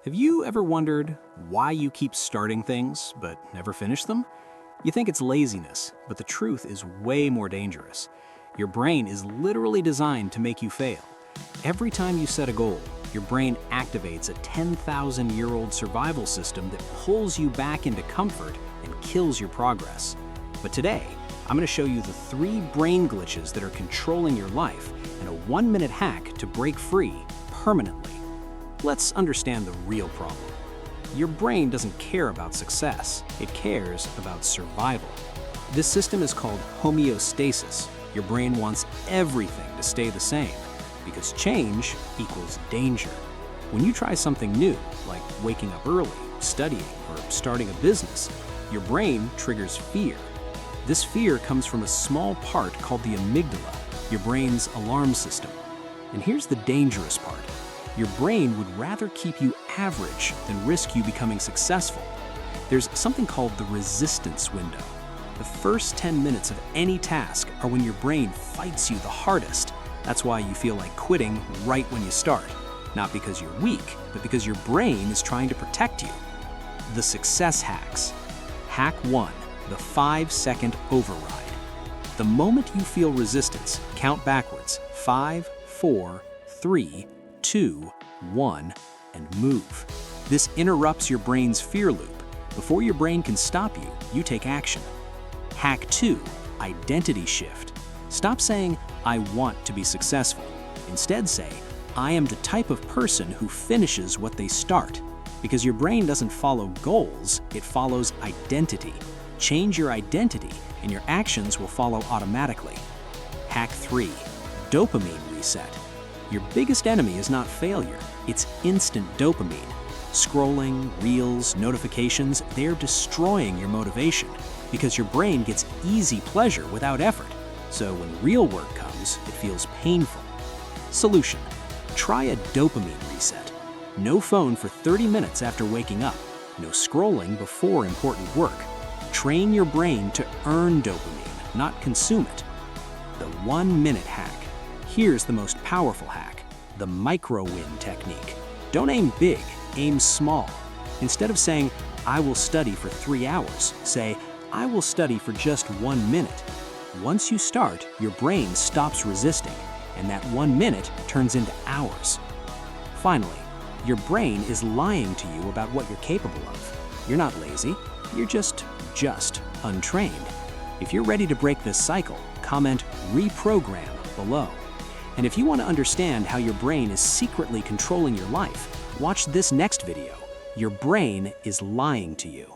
Have you ever wondered why you keep starting things but never finish them? You think it's laziness, but the truth is way more dangerous. Your brain is literally designed to make you fail. Every time you set a goal, your brain activates a 10,000-year-old survival system that pulls you back into comfort and kills your progress. But today, I'm going to show you the 3 brain glitches that are controlling your life and a 1-minute hack to break free permanently. Let's understand the real problem. Your brain doesn't care about success, it cares about survival. This system is called homeostasis. Your brain wants everything to stay the same, because change equals danger. When you try something new, like waking up early, studying, or starting a business, your brain triggers fear. This fear comes from a small part called the amygdala, your brain's alarm system. And here's the dangerous part. Your brain would rather keep you average than risk you becoming successful. There's something called the resistance window. The first 10 minutes of any task are when your brain fights you the hardest. That's why you feel like quitting right when you start. Not because you're weak, but because your brain is trying to protect you. The success hacks. Hack 1, the 5-second override. The moment you feel resistance, count backwards. 5, 4, 3, 2, 1, and move. This interrupts your brain's fear loop. Before your brain can stop you, you take action. Hack 2, identity shift. Stop saying, "I want to be successful." Instead say, "I am the type of person who finishes what they start." Because your brain doesn't follow goals, it follows identity. Change your identity, and your actions will follow automatically. Hack 3, dopamine reset. Your biggest enemy is not failure, it's instant dopamine. Scrolling, reels, notifications, they're destroying your motivation because your brain gets easy pleasure without effort. So when real work comes, it feels painful. Solution: try a dopamine reset. No phone for 30 minutes after waking up. No scrolling before important work. Train your brain to earn dopamine, not consume it. The 1-minute hack. Here's the most powerful hack, the micro-win technique. Don't aim big, aim small. Instead of saying, "I will study for 3 hours," say, "I will study for just 1 minute." Once you start, your brain stops resisting, and that 1 minute turns into hours. Finally, your brain is lying to you about what you're capable of. You're not lazy, you're just untrained. If you're ready to break this cycle, comment "REPROGRAM" below. And if you want to understand how your brain is secretly controlling your life, watch this next video. Your brain is lying to you.